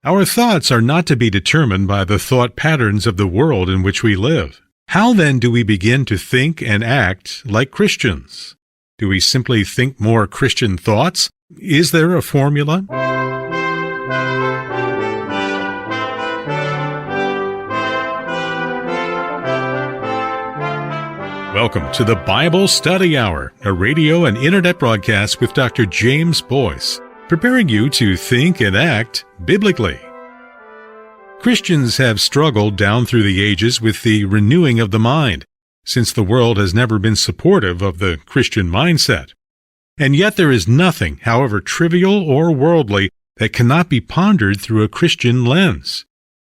Our thoughts are not to be determined by the thought patterns of the world in which we live. How then do we begin to think and act like Christians? Do we simply think more Christian thoughts? Is there a formula? Welcome to the Bible Study Hour, a radio and internet broadcast with Dr. James Boice, preparing you to think and act biblically. Christians have struggled down through the ages with the renewing of the mind, since the world has never been supportive of the Christian mindset. And yet there is nothing, however trivial or worldly, that cannot be pondered through a Christian lens.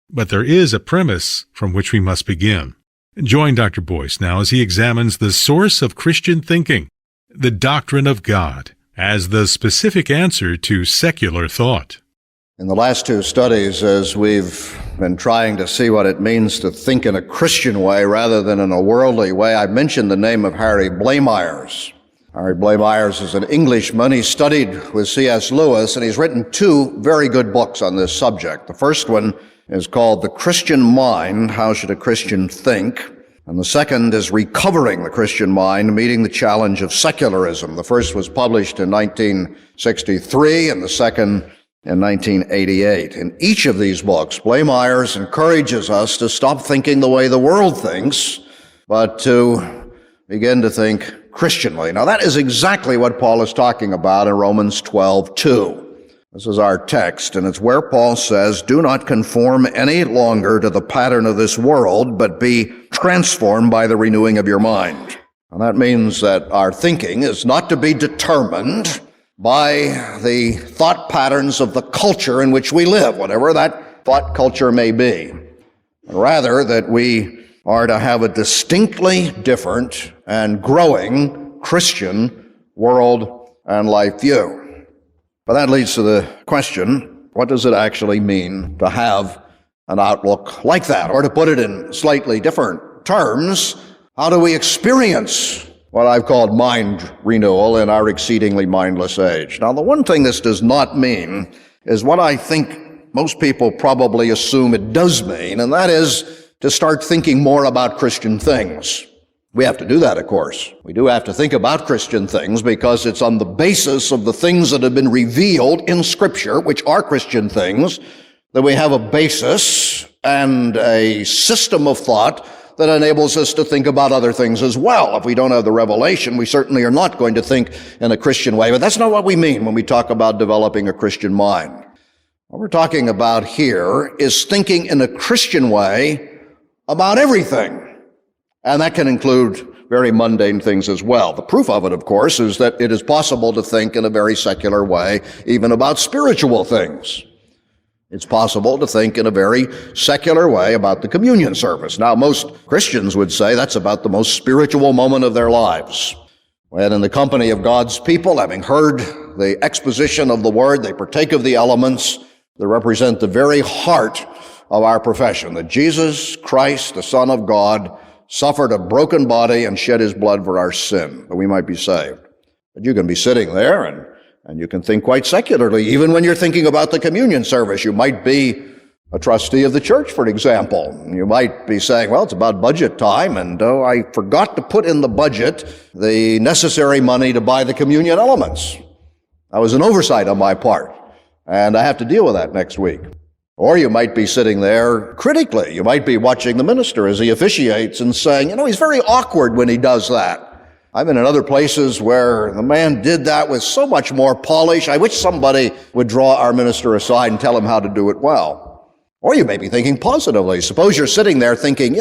But there is a premise from which we must begin. Join Dr. Boice now as he examines the source of Christian thinking, the doctrine of God, as the specific answer to secular thought. In the last two studies, as we've been trying to see what it means to think in a Christian way rather than in a worldly way, I mentioned the name of Harry Blamires. Harry Blamires is an Englishman. He studied with C.S. Lewis, and he's written two very good books on this subject. The first one is called The Christian Mind, How Should a Christian Think? And the second is Recovering the Christian Mind, Meeting the Challenge of Secularism. The first was published in 1963, and the second in 1988. In each of these books, Blamires encourages us to stop thinking the way the world thinks, but to begin to think Christianly. Now, that is exactly what Paul is talking about in Romans 12:2. This is our text, and it's where Paul says, "Do not conform any longer to the pattern of this world, but be transformed by the renewing of your mind." And that means that our thinking is not to be determined by the thought patterns of the culture in which we live, whatever that thought culture may be. Rather, that we are to have a distinctly different and growing Christian world and life view. But that leads to the question, what does it actually mean to have an outlook like that? Or to put it in slightly different terms, how do we experience what I've called mind renewal in our exceedingly mindless age? Now, the one thing this does not mean is what I think most people probably assume it does mean, and that is to start thinking more about Christian things. We have to do that, of course. We do have to think about Christian things because it's on the basis of the things that have been revealed in Scripture, which are Christian things, that we have a basis and a system of thought that enables us to think about other things as well. If we don't have the revelation, we certainly are not going to think in a Christian way. But that's not what we mean when we talk about developing a Christian mind. What we're talking about here is thinking in a Christian way about everything. And that can include very mundane things as well. The proof of it, of course, is that it is possible to think in a very secular way, even about spiritual things. It's possible to think in a very secular way about the communion service. Now, most Christians would say that's about the most spiritual moment of their lives. When in the company of God's people, having heard the exposition of the Word, they partake of the elements that represent the very heart of our profession, that Jesus Christ, the Son of God, suffered a broken body and shed his blood for our sin, that we might be saved. But you can be sitting there and you can think quite secularly, even when you're thinking about the communion service. You might be a trustee of the church, for example. You might be saying, well, it's about budget time, and I forgot to put in the budget the necessary money to buy the communion elements. That was an oversight on my part, and I have to deal with that next week. Or you might be sitting there critically. You might be watching the minister as he officiates and saying, he's very awkward when he does that. I've been in other places where the man did that with so much more polish. I wish somebody would draw our minister aside and tell him how to do it well. Or you may be thinking positively. Suppose you're sitting there thinking,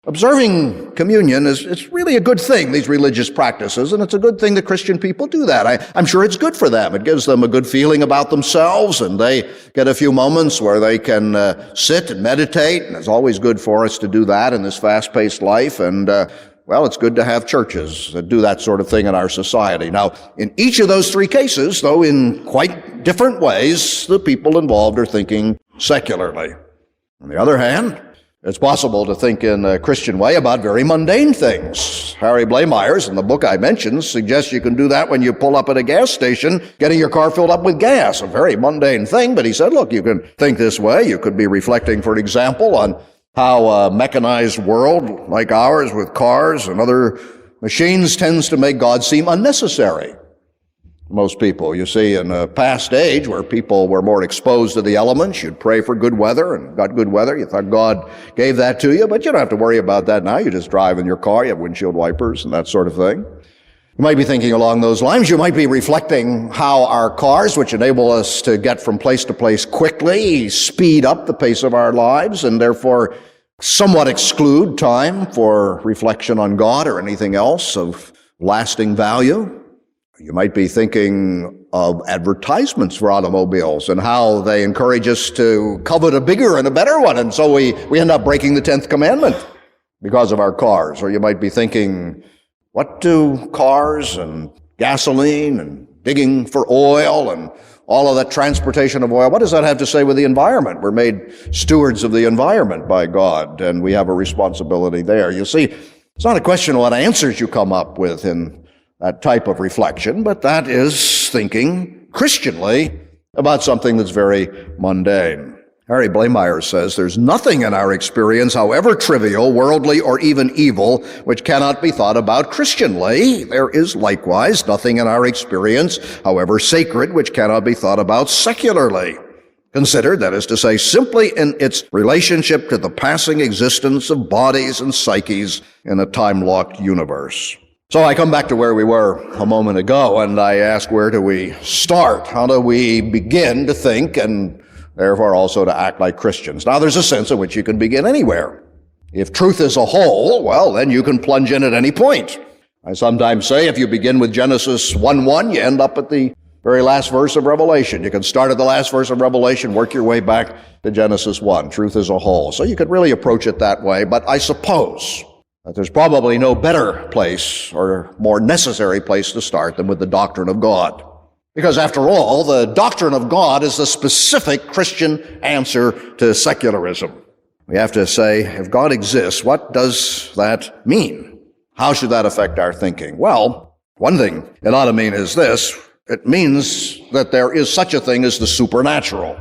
observing communion it's really a good thing, these religious practices, and it's a good thing that Christian people do that. I'm sure it's good for them. It gives them a good feeling about themselves, and they get a few moments where they can sit and meditate, and it's always good for us to do that in this fast-paced life, and it's good to have churches that do that sort of thing in our society. Now, in each of those three cases, though in quite different ways, the people involved are thinking secularly. On the other hand, It's possible to think in a Christian way about very mundane things. Harry Blameyers, in the book I mentioned, suggests you can do that when you pull up at a gas station, getting your car filled up with gas. A very mundane thing, but he said, look, you can think this way. You could be reflecting, for example, on how a mechanized world like ours with cars and other machines tends to make God seem unnecessary. Most people, you see, in a past age where people were more exposed to the elements, you'd pray for good weather and got good weather. You thought God gave that to you, but you don't have to worry about that now. You just drive in your car, you have windshield wipers and that sort of thing. You might be thinking along those lines. You might be reflecting how our cars, which enable us to get from place to place quickly, speed up the pace of our lives and therefore somewhat exclude time for reflection on God or anything else of lasting value. You might be thinking of advertisements for automobiles and how they encourage us to covet a bigger and a better one, and so we end up breaking the 10th commandment because of our cars. Or you might be thinking, what do cars and gasoline and digging for oil and all of that transportation of oil, what does that have to say with the environment? We're made stewards of the environment by God, and we have a responsibility there. You see, it's not a question of what answers you come up with in that type of reflection, but that is thinking Christianly about something that's very mundane. Harry Blameyers says, there's nothing in our experience, however trivial, worldly, or even evil, which cannot be thought about Christianly. There is likewise nothing in our experience, however sacred, which cannot be thought about secularly. Considered, that is to say, simply in its relationship to the passing existence of bodies and psyches in a time-locked universe. So I come back to where we were a moment ago, and I ask, where do we start? How do we begin to think and therefore also to act like Christians? Now, there's a sense in which you can begin anywhere. If truth is a whole, well, then you can plunge in at any point. I sometimes say if you begin with Genesis 1:1, you end up at the very last verse of Revelation. You can start at the last verse of Revelation, work your way back to Genesis 1. Truth is a whole. So you could really approach it that way, but I suppose that there's probably no better place or more necessary place to start than with the doctrine of God. Because after all, the doctrine of God is the specific Christian answer to secularism. We have to say, if God exists, what does that mean? How should that affect our thinking? Well, one thing it ought to mean is this. It means that there is such a thing as the supernatural.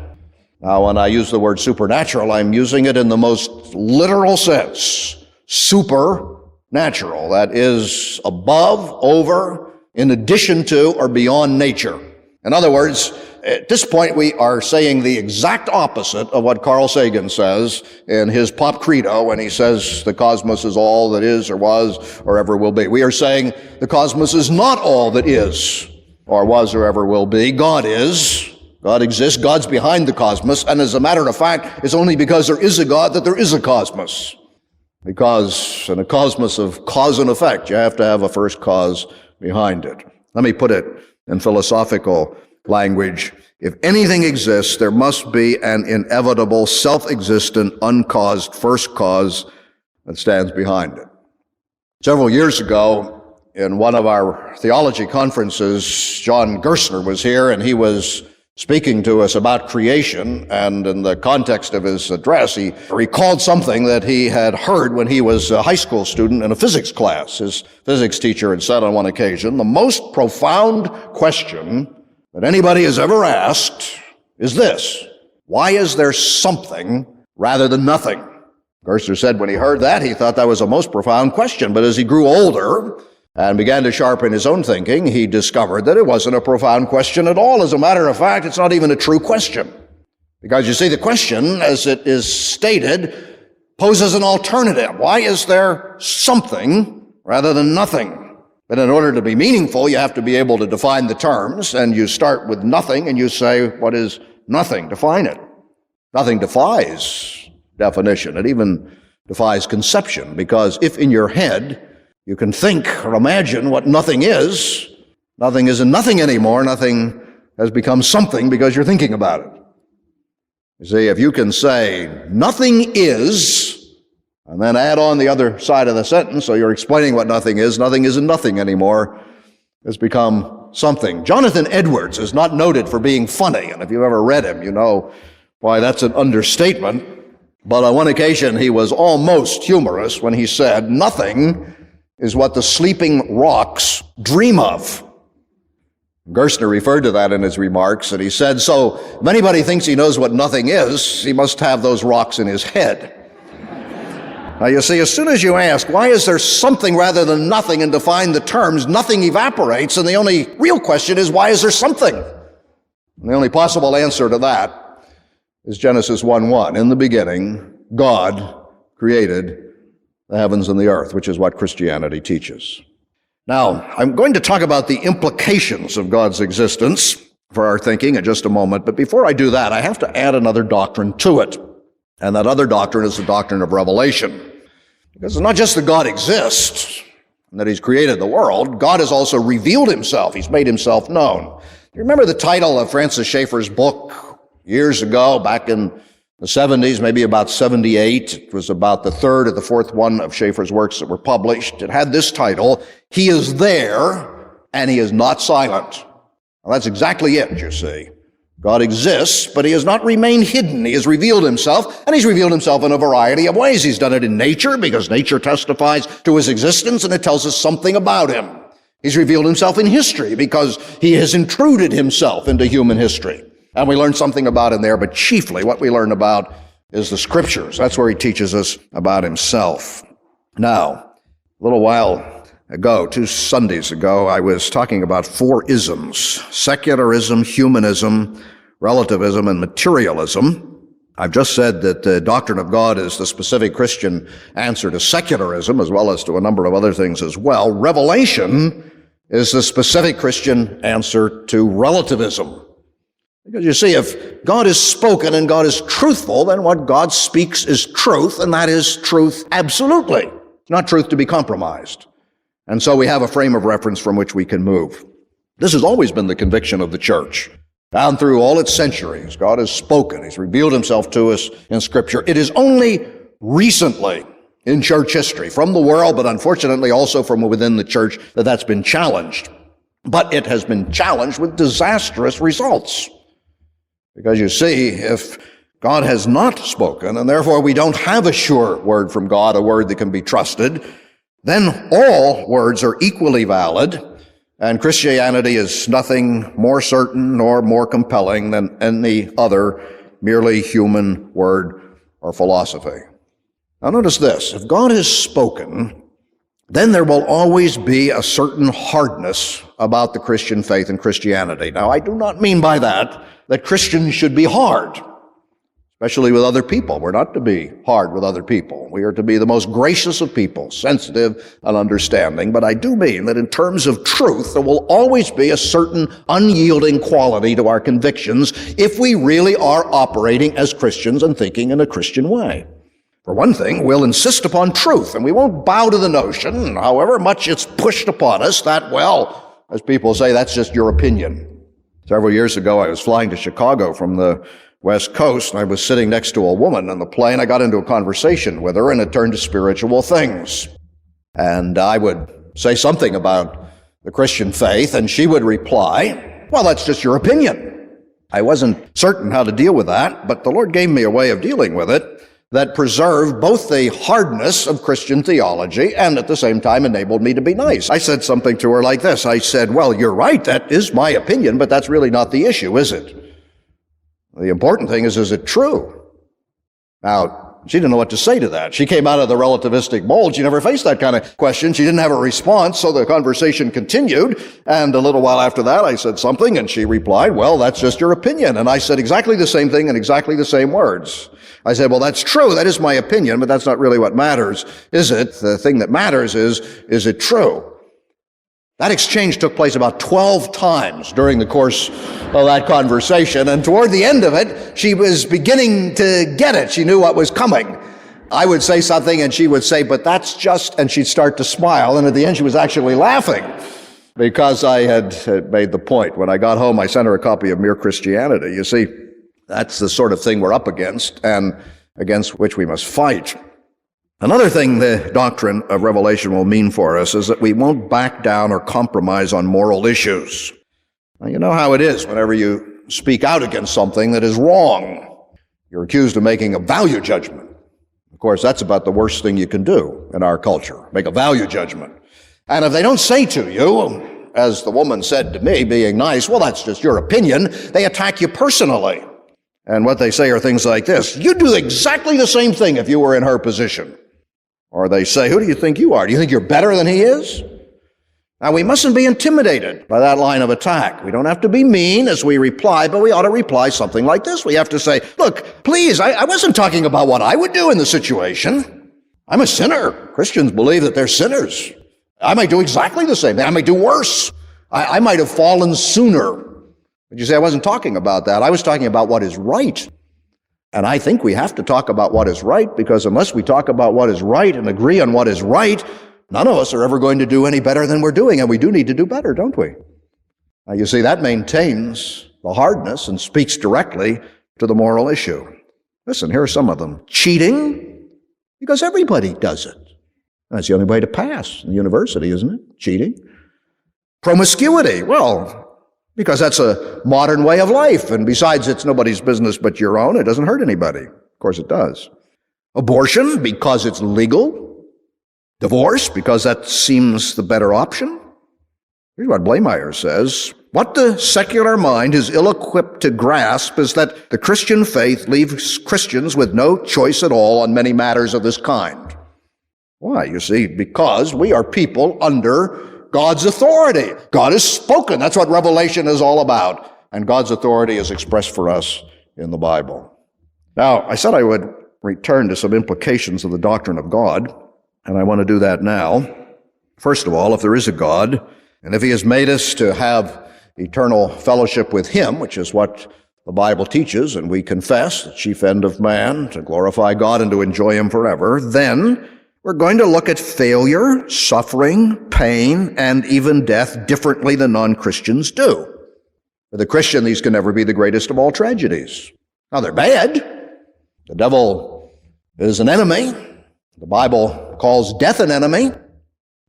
Now, when I use the word supernatural, I'm using it in the most literal sense. Supernatural, that is above, over, in addition to, or beyond nature. In other words, at this point we are saying the exact opposite of what Carl Sagan says in his pop credo when he says the cosmos is all that is or was or ever will be. We are saying the cosmos is not all that is or was or ever will be. God is. God exists. God's behind the cosmos. And as a matter of fact, it's only because there is a God that there is a cosmos. Because in a cosmos of cause and effect, you have to have a first cause behind it. Let me put it in philosophical language. If anything exists, there must be an inevitable, self-existent, uncaused first cause that stands behind it. Several years ago, in one of our theology conferences, John Gerstner was here, and he was speaking to us about creation, and in the context of his address, he recalled something that he had heard when he was a high school student in a physics class. His physics teacher had said on one occasion, the most profound question that anybody has ever asked is this: why is there something rather than nothing? Gerstner said when he heard that, he thought that was a most profound question, but as he grew older and began to sharpen his own thinking, he discovered that it wasn't a profound question at all. As a matter of fact, it's not even a true question. Because you see, the question, as it is stated, poses an alternative. Why is there something rather than nothing? But in order to be meaningful, you have to be able to define the terms, and you start with nothing, and you say, what is nothing? Define it. Nothing defies definition. It even defies conception, because if in your head you can think or imagine what nothing isn't nothing anymore. Nothing has become something because you're thinking about it. You see, if you can say nothing is, and then add on the other side of the sentence, so you're explaining what nothing isn't nothing anymore. It's become something. Jonathan Edwards is not noted for being funny, and if you've ever read him, you know why that's an understatement. But on one occasion, he was almost humorous when he said, "Nothing is what the sleeping rocks dream of." Gerstner referred to that in his remarks, and he said, so if anybody thinks he knows what nothing is, he must have those rocks in his head. Now, you see, as soon as you ask, why is there something rather than nothing, and define the terms, nothing evaporates, and the only real question is, why is there something? And the only possible answer to that is Genesis 1:1. In the beginning, God created the heavens and the earth, which is what Christianity teaches. Now, I'm going to talk about the implications of God's existence for our thinking in just a moment, but before I do that, I have to add another doctrine to it. And that other doctrine is the doctrine of revelation. Because it's not just that God exists and that he's created the world, God has also revealed himself. He's made himself known. You remember the title of Francis Schaeffer's book years ago, back in the 70s, maybe about 78. It was about the third or the fourth one of Schaeffer's works that were published. It had this title, He is There and He is Not Silent. Well, that's exactly it, you see. God exists, but he has not remained hidden. He has revealed himself, and he's revealed himself in a variety of ways. He's done it in nature, because nature testifies to his existence, and it tells us something about him. He's revealed himself in history, because he has intruded himself into human history. And we learn something about him there, but chiefly what we learn about is the Scriptures. That's where he teaches us about himself. Now, a little while ago, 2 Sundays ago, I was talking about 4 isms: secularism, humanism, relativism, and materialism. I've just said that the doctrine of God is the specific Christian answer to secularism, as well as to a number of other things as well. Revelation is the specific Christian answer to relativism. Because you see, if God is spoken and God is truthful, then what God speaks is truth, and that is truth absolutely. It's not truth to be compromised. And so we have a frame of reference from which we can move. This has always been the conviction of the church. Down through all its centuries, God has spoken. He's revealed himself to us in Scripture. It is only recently in church history, from the world, but unfortunately also from within the church, that that's been challenged. But it has been challenged with disastrous results. Because you see, if God has not spoken, and therefore we don't have a sure word from God, a word that can be trusted, then all words are equally valid, and Christianity is nothing more certain nor more compelling than any other merely human word or philosophy. Now notice this: if God has spoken, then there will always be a certain hardness about the Christian faith and Christianity. Now, I do not mean by that Christians should be hard, especially with other people. We're not to be hard with other people. We are to be the most gracious of people, sensitive and understanding. But I do mean that in terms of truth, there will always be a certain unyielding quality to our convictions if we really are operating as Christians and thinking in a Christian way. For one thing, we'll insist upon truth, and we won't bow to the notion, however much it's pushed upon us, that, well, as people say, that's just your opinion. Several years ago, I was flying to Chicago from the West Coast, and I was sitting next to a woman on the plane. I got into a conversation with her, and it turned to spiritual things. And I would say something about the Christian faith, and she would reply, well, that's just your opinion. I wasn't certain how to deal with that, but the Lord gave me a way of dealing with it that preserved both the hardness of Christian theology and at the same time enabled me to be nice. I said something to her like this. I said, well, you're right, that is my opinion, but that's really not the issue, is it? The important thing is it true? Now, she didn't know what to say to that. She came out of the relativistic mold. She never faced that kind of question. She didn't have a response, so the conversation continued. And a little while after that, I said something, and she replied, well, that's just your opinion. And I said exactly the same thing in exactly the same words. I said, well, that's true. That is my opinion, but that's not really what matters, is it? The thing that matters is it true? That exchange took place about 12 times during the course of that conversation, and toward the end of it, she was beginning to get it. She knew what was coming. I would say something, and she would say, but that's just, and she'd start to smile, and at the end she was actually laughing because I had made the point. When I got home, I sent her a copy of Mere Christianity. You see, that's the sort of thing we're up against, and against which we must fight. Another thing the doctrine of revelation will mean for us is that we won't back down or compromise on moral issues. Now, you know how it is whenever you speak out against something that is wrong. You're accused of making a value judgment. course, that's about the worst thing you can do in our culture, make a value judgment. And if they don't say to you, as the woman said to me, being nice, well, that's just your opinion, they attack you personally. And what they say are things like this: you'd do exactly the same thing if you were in her position. Or they say, who do you think you are? Do you think you're better than he is? Now, we mustn't be intimidated by that line of attack. We don't have to be mean as we reply, but we ought to reply something like this. We have to say, look, please, I wasn't talking about what I would do in the situation. I'm a sinner. Christians believe that they're sinners. I might do exactly the same thing. I might do worse. I might have fallen sooner. But you say, I wasn't talking about that. I was talking about what is right. And I think we have to talk about what is right, because unless we talk about what is right and agree on what is right, none of us are ever going to do any better than we're doing, and we do need to do better, don't we? Now, you see, that maintains the hardness and speaks directly to the moral issue. Listen, here are some of them. Cheating, because everybody does it. That's the only way to pass in the university, isn't it? Cheating. Promiscuity, well, because that's a modern way of life, and besides, it's nobody's business but your own. It doesn't hurt anybody. Of course it does. Abortion, because it's legal. Divorce, because that seems the better option. Here's what Blamire says: what the secular mind is ill-equipped to grasp is that the Christian faith leaves Christians with no choice at all on many matters of this kind. Why? You see, because we are people under God's authority. God has spoken. That's what Revelation is all about. And God's authority is expressed for us in the Bible. Now, I said I would return to some implications of the doctrine of God, and I want to do that now. First of all, if there is a God, and if he has made us to have eternal fellowship with him, which is what the Bible teaches, and we confess, the chief end of man, to glorify God and to enjoy him forever, then we're going to look at failure, suffering, pain, and even death differently than non-Christians do. For the Christian, these can never be the greatest of all tragedies. Now, they're bad. The devil is an enemy. The Bible calls death an enemy.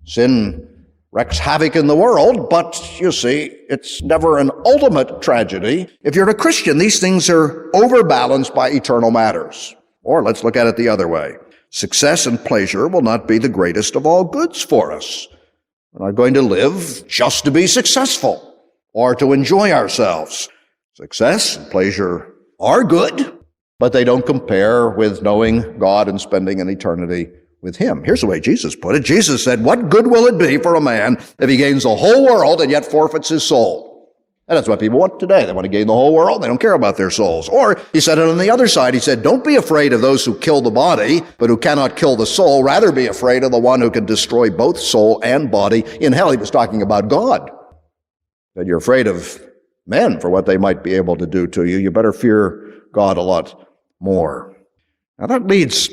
Sin wreaks havoc in the world, but you see, it's never an ultimate tragedy. If you're a Christian, these things are overbalanced by eternal matters. Or let's look at it the other way. Success and pleasure will not be the greatest of all goods for us. We're not going to live just to be successful or to enjoy ourselves. Success and pleasure are good, but they don't compare with knowing God and spending an eternity with him. Here's the way Jesus put it. Jesus said, what good will it be for a man if he gains the whole world and yet forfeits his soul? And that's what people want today. They want to gain the whole world. They don't care about their souls. Or he said it on the other side. He said, don't be afraid of those who kill the body, but who cannot kill the soul. Rather be afraid of the one who can destroy both soul and body in hell. He was talking about God. That you're afraid of men for what they might be able to do to you. You better fear God a lot more. Now that leads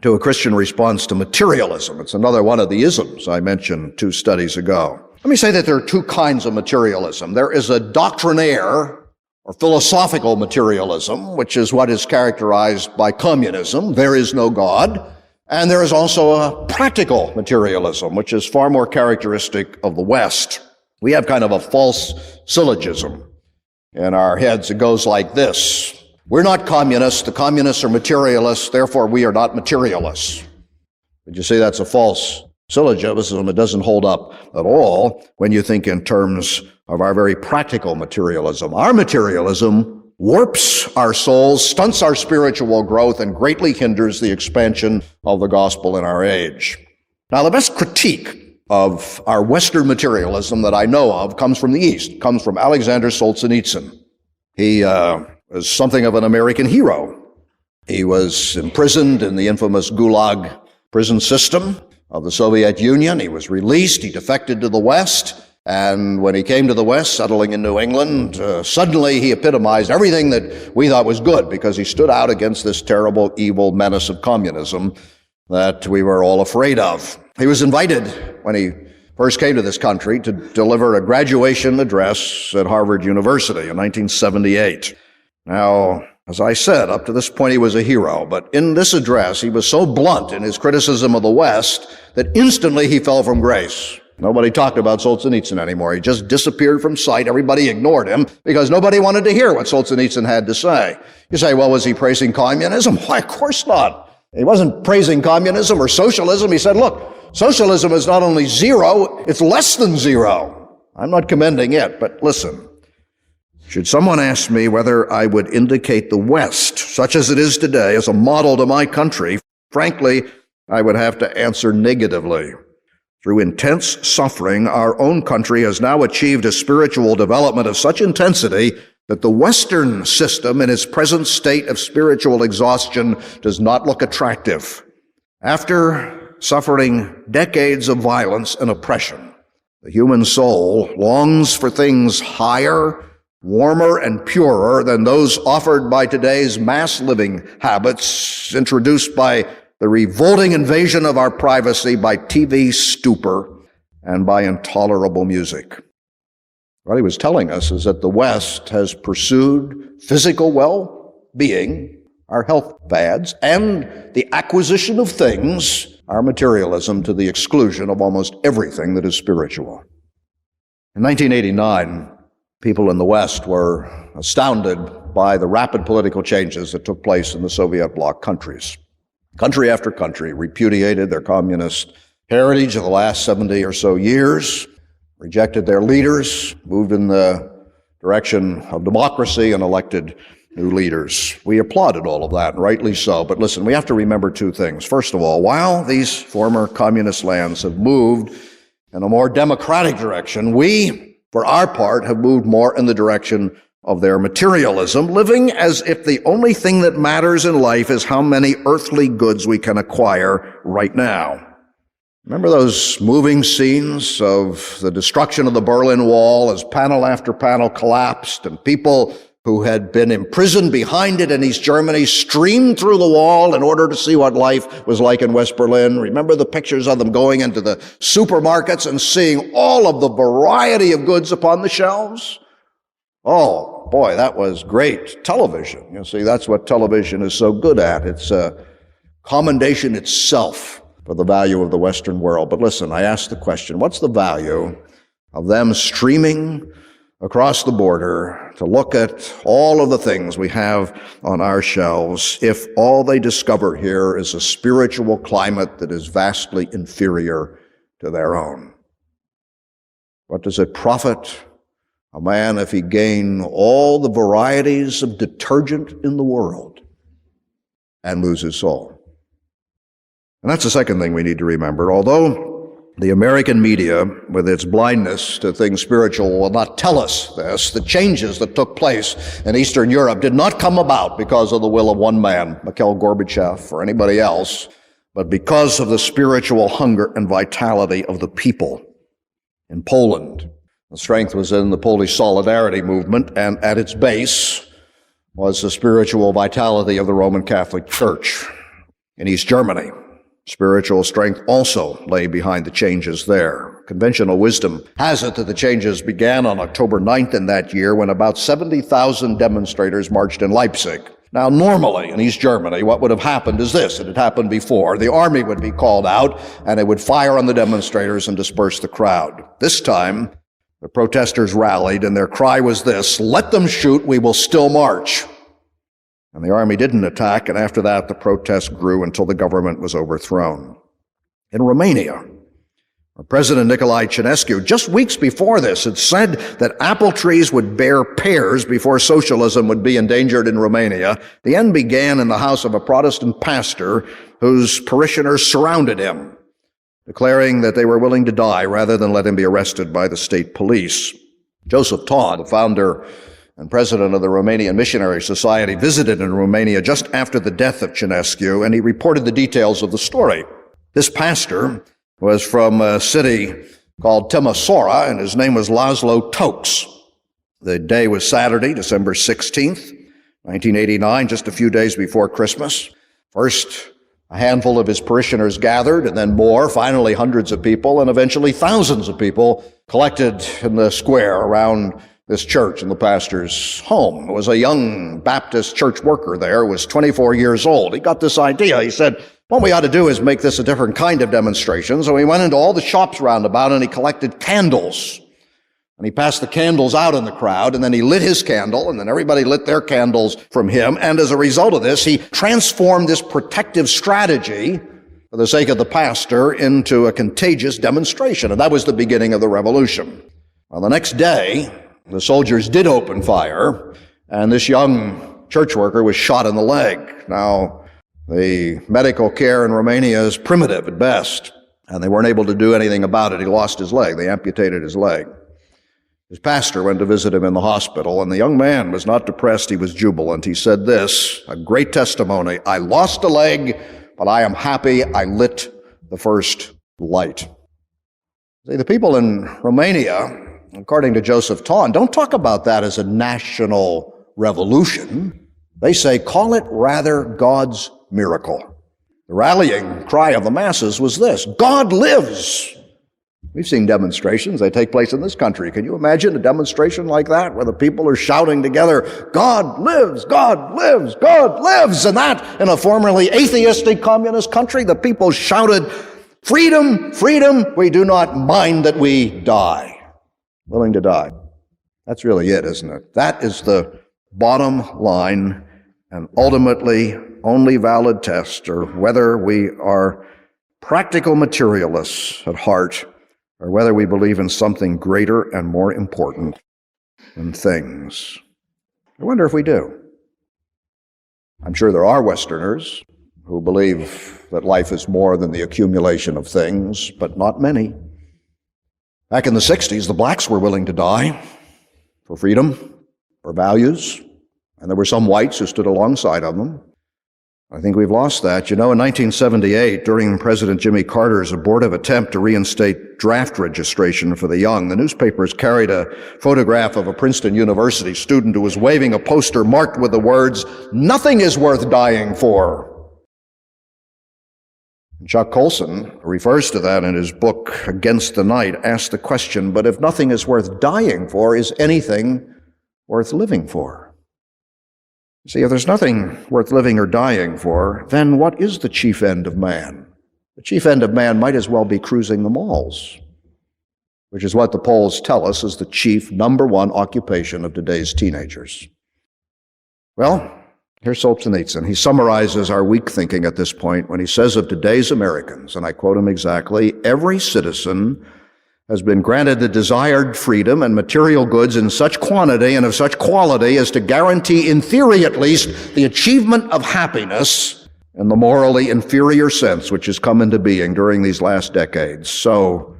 to a Christian response to materialism. It's another one of the isms I mentioned 2 studies ago. Let me say that there are 2 kinds of materialism. There is a doctrinaire or philosophical materialism, which is what is characterized by communism. There is no God. And there is also a practical materialism, which is far more characteristic of the West. We have kind of a false syllogism in our heads. It goes like this: we're not communists. The communists are materialists. Therefore, we are not materialists. But you see, that's a false syllogism. It doesn't hold up at all when you think in terms of our very practical materialism. Our materialism warps our souls, stunts our spiritual growth, and greatly hinders the expansion of the gospel in our age. Now, the best critique of our Western materialism that I know of comes from the East. It comes from Alexander Solzhenitsyn. He was something of an American hero. He was imprisoned in the infamous Gulag prison system of the Soviet Union. He was released. He defected to the West. And when he came to the West, settling in New England, suddenly he epitomized everything that we thought was good, because he stood out against this terrible, evil menace of communism that we were all afraid of. He was invited, when he first came to this country, to deliver a graduation address at Harvard University in 1978. Now, as I said, up to this point he was a hero, but in this address he was so blunt in his criticism of the West that instantly he fell from grace. Nobody talked about Solzhenitsyn anymore. He just disappeared from sight. Everybody ignored him because nobody wanted to hear what Solzhenitsyn had to say. You say, well, was he praising communism? Why, of course not. He wasn't praising communism or socialism. He said, look, socialism is not only zero, it's less than zero. I'm not commending it, but listen. Should someone ask me whether I would indicate the West, such as it is today, as a model to my country, frankly, I would have to answer negatively. Through intense suffering, our own country has now achieved a spiritual development of such intensity that the Western system in its present state of spiritual exhaustion does not look attractive. After suffering decades of violence and oppression, the human soul longs for things higher, warmer, and purer than those offered by today's mass living habits introduced by the revolting invasion of our privacy by TV stupor and by intolerable music. What he was telling us is that the West has pursued physical well-being, our health fads, and the acquisition of things, our materialism, to the exclusion of almost everything that is spiritual. In 1989, people in the West were astounded by the rapid political changes that took place in the Soviet bloc countries. Country after country repudiated their communist heritage of the last 70 or so years, rejected their leaders, moved in the direction of democracy, and elected new leaders. We applauded all of that, and rightly so. But listen, we have to remember two things. First of all, while these former communist lands have moved in a more democratic direction, we, for our part, have moved more in the direction of their materialism, living as if the only thing that matters in life is how many earthly goods we can acquire right now. Remember those moving scenes of the destruction of the Berlin Wall as panel after panel collapsed and people who had been imprisoned behind it in East Germany streamed through the wall in order to see what life was like in West Berlin? Remember the pictures of them going into the supermarkets and seeing all of the variety of goods upon the shelves? Oh, boy, that was great television. You see, that's what television is so good at. It's a commendation itself for the value of the Western world. But listen, I ask the question, what's the value of them streaming across the border to look at all of the things we have on our shelves if all they discover here is a spiritual climate that is vastly inferior to their own? What does it profit a man if he gain all the varieties of detergent in the world and lose his soul? And that's the second thing we need to remember. Although the American media, with its blindness to things spiritual, will not tell us this, the changes that took place in Eastern Europe did not come about because of the will of one man, Mikhail Gorbachev, or anybody else, but because of the spiritual hunger and vitality of the people. In Poland, the strength was in the Polish Solidarity movement, and at its base was the spiritual vitality of the Roman Catholic Church. In East Germany, spiritual strength also lay behind the changes there. Conventional wisdom has it that the changes began on October 9th in that year when about 70,000 demonstrators marched in Leipzig. Now, normally in East Germany, what would have happened is this. It had happened before. The army would be called out, and it would fire on the demonstrators and disperse the crowd. This time, the protesters rallied, and their cry was this: "Let them shoot, we will still march." And the army didn't attack, and after that, the protests grew until the government was overthrown. In Romania, President Nicolae Ceausescu, just weeks before this, had said that apple trees would bear pears before socialism would be endangered in Romania. The end began in the house of a Protestant pastor whose parishioners surrounded him, declaring that they were willing to die rather than let him be arrested by the state police. Joseph Todd, the founder and president of the Romanian Missionary Society, visited in Romania just after the death of Ceausescu, and he reported the details of the story. This pastor was from a city called Timisoara, and his name was Laszlo Tokes. The day was Saturday, December 16th, 1989, just a few days before Christmas. First, a handful of his parishioners gathered, and then more, finally hundreds of people, and eventually thousands of people collected in the square around this church in the pastor's home. There was a young Baptist church worker there who was 24 years old. He got this idea. He said, what we ought to do is make this a different kind of demonstration. So he went into all the shops round about and he collected candles. And he passed the candles out in the crowd, and then he lit his candle, and then everybody lit their candles from him. And as a result of this, he transformed this protective strategy for the sake of the pastor into a contagious demonstration. And that was the beginning of the revolution. Well, the next day, the soldiers did open fire, and this young church worker was shot in the leg. Now, the medical care in Romania is primitive at best, and they weren't able to do anything about it. He lost his leg. They amputated his leg. His pastor went to visit him in the hospital, and the young man was not depressed. He was jubilant. He said this, a great testimony: I lost a leg, but I am happy I lit the first light. See, the people in Romania, according to Joseph Ton, don't talk about that as a national revolution. They say, call it rather God's miracle. The rallying cry of the masses was this: God lives! We've seen demonstrations. They take place in this country. Can you imagine a demonstration like that where the people are shouting together, God lives, God lives, God lives? And that in a formerly atheistic communist country, the people shouted, freedom, freedom, we do not mind that we die. Willing to die. That's really it, isn't it? That is the bottom line and ultimately only valid test, or whether we are practical materialists at heart, or whether we believe in something greater and more important than things. I wonder if we do. I'm sure there are Westerners who believe that life is more than the accumulation of things, but not many. Back in the 60s, the blacks were willing to die for freedom, for values, and there were some whites who stood alongside of them. I think we've lost that. You know, in 1978, during President Jimmy Carter's abortive attempt to reinstate draft registration for the young, the newspapers carried a photograph of a Princeton University student who was waving a poster marked with the words, "Nothing is worth dying for." Chuck Colson, who refers to that in his book, Against the Night, asked the question, but if nothing is worth dying for, is anything worth living for? See, if there's nothing worth living or dying for, then what is the chief end of man? The chief end of man might as well be cruising the malls, which is what the polls tell us is the chief number one occupation of today's teenagers. Well, here's Solzhenitsyn. He summarizes our weak thinking at this point when he says of today's Americans, and I quote him exactly, every citizen has been granted the desired freedom and material goods in such quantity and of such quality as to guarantee, in theory at least, the achievement of happiness in the morally inferior sense which has come into being during these last decades. So,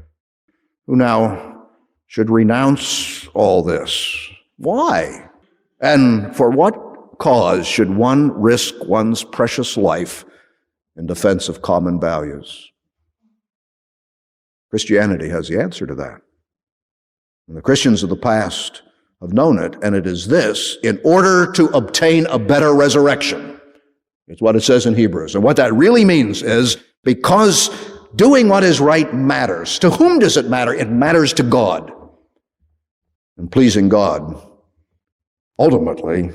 who now should renounce all this? Why? And for what cause should one risk one's precious life in defense of common values? Christianity has the answer to that. And the Christians of the past have known it, and it is this: in order to obtain a better resurrection. It's what it says in Hebrews. And what that really means is because doing what is right matters. To whom does it matter? It matters to God. And pleasing God, ultimately,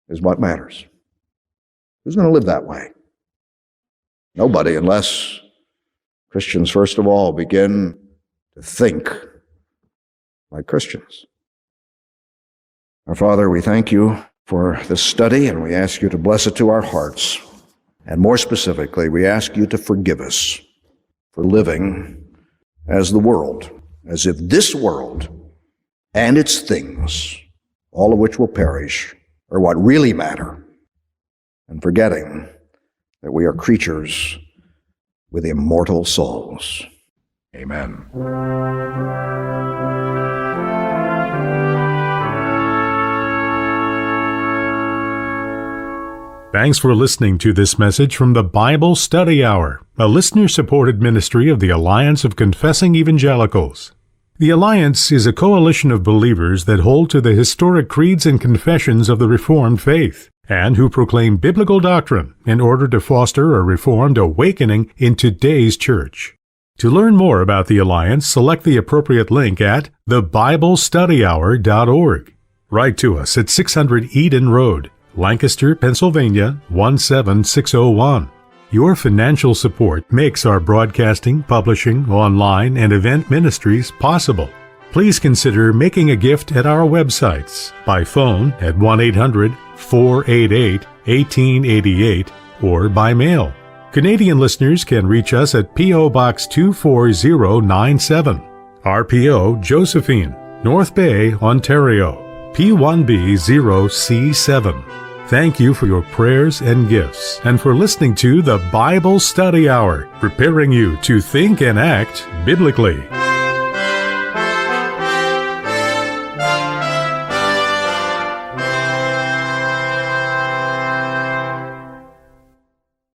is what matters. Who's going to live that way? Nobody, unless Christians, first of all, begin to think like Christians. Our Father, we thank you for this study, and we ask you to bless it to our hearts. And more specifically, we ask you to forgive us for living as the world, as if this world and its things, all of which will perish, are what really matter, and forgetting that we are creatures with immortal souls. Amen. Thanks for listening to this message from the Bible Study Hour, a listener-supported ministry of the Alliance of Confessing Evangelicals. The Alliance is a coalition of believers that hold to the historic creeds and confessions of the Reformed faith, and who proclaim biblical doctrine in order to foster a Reformed awakening in today's church. To learn more about the Alliance, select the appropriate link at thebiblestuddyhour.org. Write to us at 600 Eden Road, Lancaster, Pennsylvania, 17601. Your financial support makes our broadcasting, publishing, online, and event ministries possible. please consider making a gift at our websites by phone at 1-800-488-1888 or by mail. Canadian listeners can reach us at P.O. Box 24097, RPO Josephine, North Bay, Ontario, P1B0C7. Thank you for your prayers and gifts, and for listening to the Bible Study Hour, preparing you to think and act biblically.